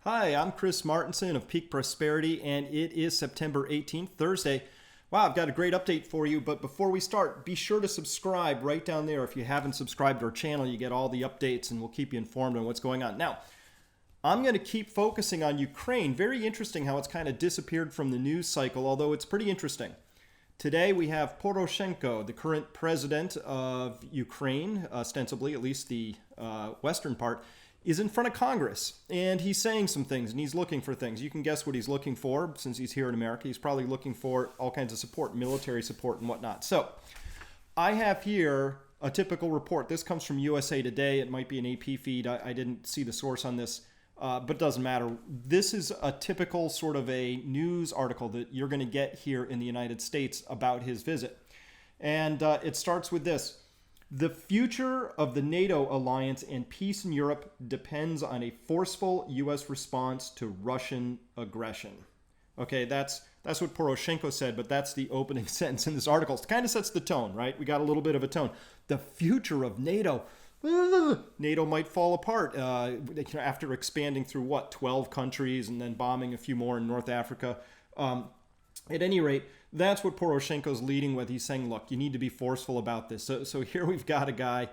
Hi, I'm Chris Martenson of Peak Prosperity, and it is September 18th, Thursday. Wow, I've got a great update for you, but before we start, be sure to subscribe right down there. If you haven't subscribed to our channel, you get all the updates, and we'll keep you informed on what's going on. Now, I'm going to keep focusing on Ukraine. Very interesting how it's kind of disappeared from the news cycle, although it's pretty interesting. Today we have Poroshenko, the current president of Ukraine, ostensibly, at least the western part, is in front of Congress, and he's saying some things, and he's looking for things. You can guess what he's looking for, since he's here in America. He's probably looking for all kinds of support, military support and whatnot. So I have here a typical report. This comes from USA Today. It might be an AP feed. I didn't see the source on this, but it doesn't matter. This is a typical sort of a news article that you're going to get here in the United States about his visit. And it starts with this. The future of the NATO alliance and peace in Europe depends on a forceful U.S. response to Russian aggression. Okay, that's what Poroshenko said, but that's the opening sentence in this article. It kind of sets the tone, right? We got a little bit of a tone. The future of NATO. NATO might fall apart after expanding through, 12 countries and then bombing a few more in North Africa. At any rate, that's what Poroshenko's leading with. He's saying, look, you need to be forceful about this. So here we've got a guy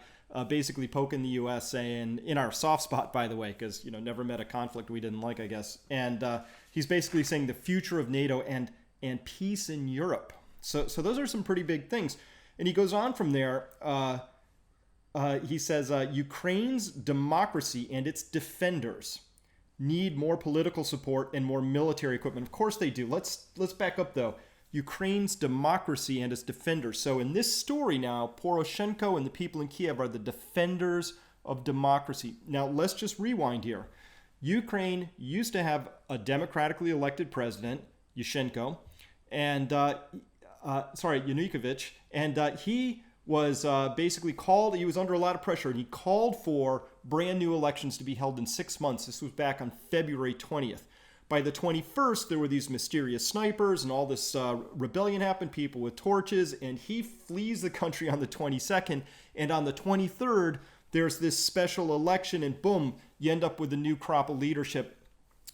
basically poking the U.S. saying, in our soft spot, by the way, because, never met a conflict we didn't like, I guess. And he's basically saying the future of NATO and peace in Europe. So those are some pretty big things. And he goes on from there. He says, Ukraine's democracy and its defenders need more political support and more military equipment. Of course they do. Let's back up, though. Ukraine's democracy and its defenders. So in this story now, Poroshenko and the people in Kiev are the defenders of democracy. Now, let's just rewind here. Ukraine used to have a democratically elected president, Yushchenko, and Yanukovych, and he was basically called, he was under a lot of pressure, and he called for brand new elections to be held in 6 months. This was back on February 20th. By the 21st, there were these mysterious snipers and all this rebellion happened, people with torches, and he flees the country on the 22nd. And on the 23rd, there's this special election, and boom, you end up with a new crop of leadership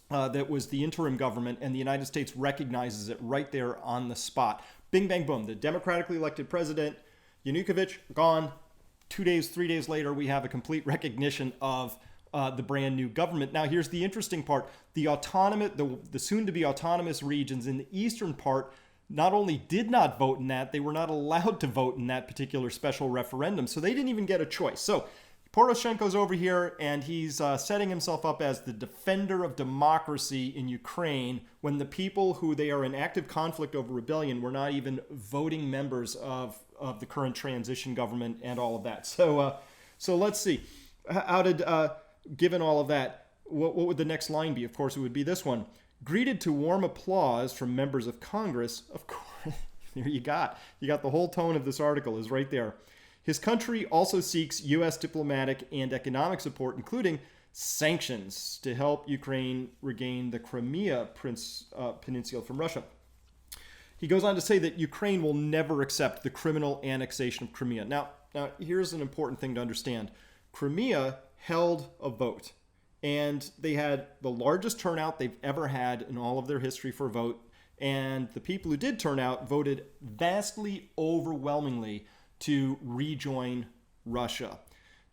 that was the interim government, and the United States recognizes it right there on the spot. Bing, bang, boom. The democratically elected president, Yanukovych, gone. 2 days, 3 days later, we have a complete recognition of the brand new government. Now, here's the interesting part. The soon-to-be autonomous regions in the eastern part not only did not vote in that, they were not allowed to vote in that particular special referendum. So they didn't even get a choice. So Poroshenko's over here, and he's setting himself up as the defender of democracy in Ukraine when the people who they are in active conflict over rebellion were not even voting members of the current transition government and all of that. So let's see. How did... Given all of that, what would the next line be? Of course, it would be this one. Greeted to warm applause from members of Congress. Of course, there you got the whole tone of this article is right there. His country also seeks U.S. diplomatic and economic support, including sanctions to help Ukraine regain the Crimea Peninsula from Russia. He goes on to say that Ukraine will never accept the criminal annexation of Crimea. Now, here's an important thing to understand. Crimea held a vote, and they had the largest turnout they've ever had in all of their history for a vote, and the people who did turn out voted vastly overwhelmingly to rejoin Russia.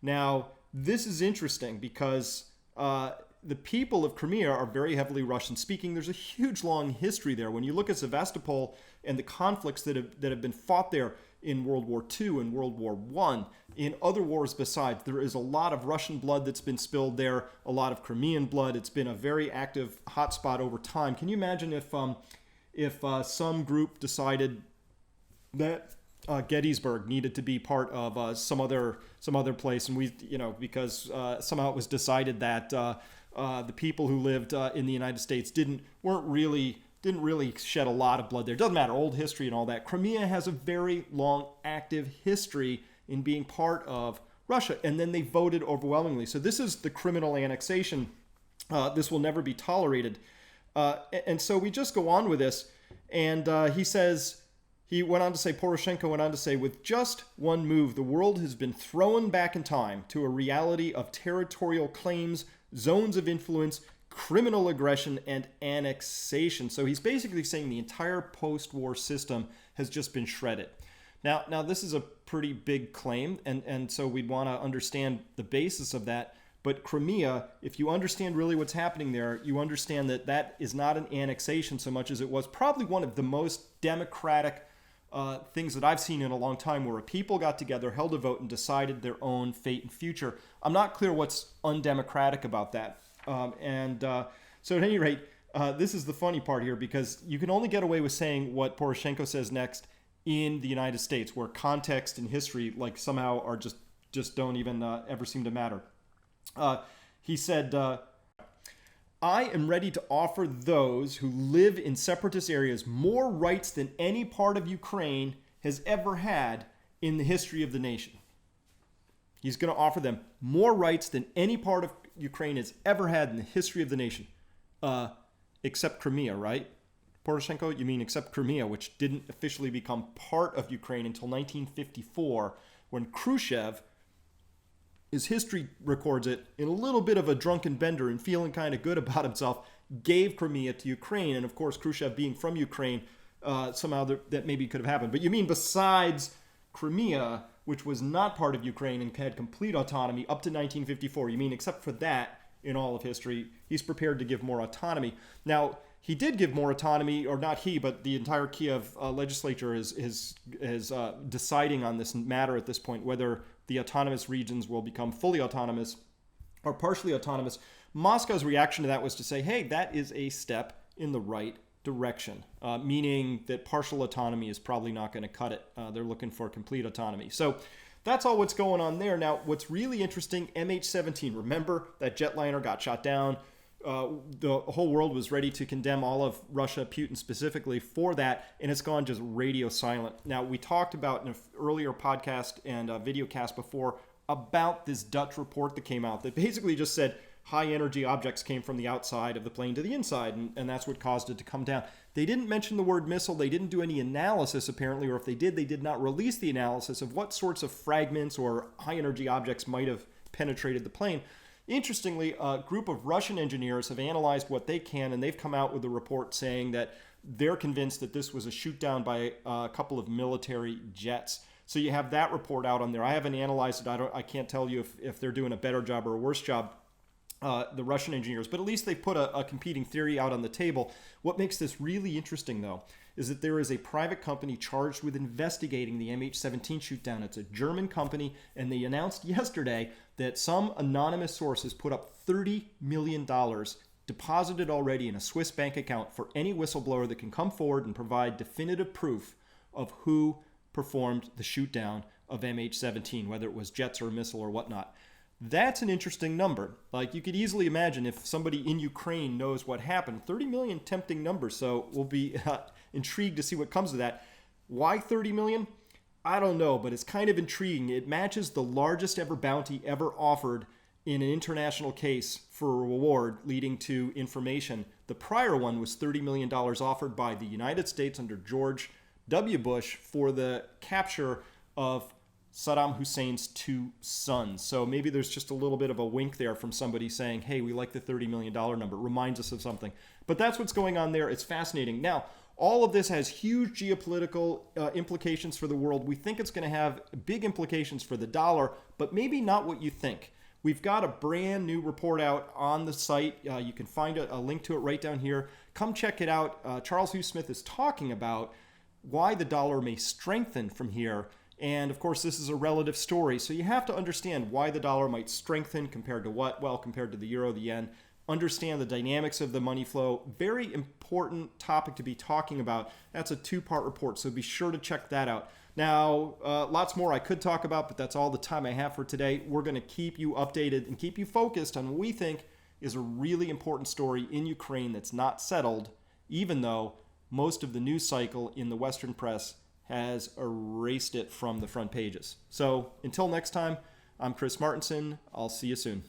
Now, this is interesting because the people of Crimea are very heavily Russian speaking. There's a huge long history there. When you look at Sevastopol and the conflicts that have been fought there in World War II and World War I, in other wars besides, there is a lot of Russian blood that's been spilled there, a lot of Crimean blood. It's been a very active hotspot over time. Can you imagine if some group decided that Gettysburg needed to be part of some other place, and because somehow it was decided that the people who lived in the United States didn't really shed a lot of blood there. It doesn't matter, old history and all that. Crimea has a very long active history in being part of Russia, and then they voted overwhelmingly. So this is the criminal annexation. This will never be tolerated. And so we just go on with this, and Poroshenko went on to say, with just one move, the world has been thrown back in time to a reality of territorial claims, zones of influence, criminal aggression and annexation. So he's basically saying the entire post-war system has just been shredded. Now this is a pretty big claim, and so we'd want to understand the basis of that. But Crimea, if you understand really what's happening there, you understand that that is not an annexation so much as it was probably one of the most democratic things that I've seen in a long time, where a people got together, held a vote, and decided their own fate and future. I'm not clear what's undemocratic about that. So at any rate, this is the funny part here, because you can only get away with saying what Poroshenko says next in the United States, where context and history like somehow are just don't even ever seem to matter. He said, I am ready to offer those who live in separatist areas more rights than any part of Ukraine has ever had in the history of the nation. He's going to offer them more rights than any part of Ukraine has ever had in the history of the nation. Except Crimea, right? Poroshenko, you mean except Crimea, which didn't officially become part of Ukraine until 1954, when Khrushchev, his history records it, in a little bit of a drunken bender and feeling kind of good about himself, gave Crimea to Ukraine. And of course, Khrushchev being from Ukraine, somehow that maybe could have happened. But you mean besides Crimea, which was not part of Ukraine and had complete autonomy up to 1954, you mean except for that in all of history, he's prepared to give more autonomy. Now, he did give more autonomy, or not he, but the entire Kiev legislature is deciding on this matter at this point, whether the autonomous regions will become fully autonomous or partially autonomous. Moscow's reaction to that was to say, hey, that is a step in the right direction, meaning that partial autonomy is probably not going to cut it. They're looking for complete autonomy. So that's all what's going on there. Now, what's really interesting, MH17, remember that jetliner got shot down. The whole world was ready to condemn all of Russia, Putin specifically, for that, and it's gone just radio silent. Now, we talked about in an earlier podcast and video cast before about this Dutch report that came out that basically just said high energy objects came from the outside of the plane to the inside, and that's what caused it to come down. They didn't mention the word missile. They didn't do any analysis, apparently, or if they did not release the analysis of what sorts of fragments or high energy objects might have penetrated the plane. Interestingly, a group of Russian engineers have analyzed what they can, and they've come out with a report saying that they're convinced that this was a shoot down by a couple of military jets. So you have that report out on there. I haven't analyzed it. I can't tell you if they're doing a better job or a worse job, the Russian engineers, but at least they put a competing theory out on the table. What makes this really interesting, though, is that there is a private company charged with investigating the MH17 shootdown. It's a German company, and they announced yesterday that some anonymous sources put up $30 million deposited already in a Swiss bank account for any whistleblower that can come forward and provide definitive proof of who performed the shootdown of MH17, whether it was jets or a missile or whatnot. That's an interesting number. Like, you could easily imagine if somebody in Ukraine knows what happened. 30 million, tempting number, so we'll be intrigued to see what comes of that. Why 30 million? I don't know, but it's kind of intriguing. It matches the largest ever bounty ever offered in an international case for a reward leading to information. The prior one was $30 million offered by the United States under George W. Bush for the capture of Saddam Hussein's two sons. So maybe there's just a little bit of a wink there from somebody saying, hey, we like the $30 million number. Reminds us of something. But that's what's going on there. It's fascinating. Now, all of this has huge geopolitical implications for the world. We think it's going to have big implications for the dollar, but maybe not what you think. We've got a brand new report out on the site. You can find a link to it right down here. Come check it out. Charles Hugh Smith is talking about why the dollar may strengthen from here. And of course, this is a relative story. So you have to understand why the dollar might strengthen compared to what? Well, compared to the euro, the yen. Understand the dynamics of the money flow. Very important topic to be talking about. That's a two-part report, so be sure to check that out. Now, lots more I could talk about, but that's all the time I have for today. We're going to keep you updated and keep you focused on what we think is a really important story in Ukraine that's not settled, even though most of the news cycle in the Western press has erased it from the front pages. So until next time, I'm Chris Martenson. I'll see you soon.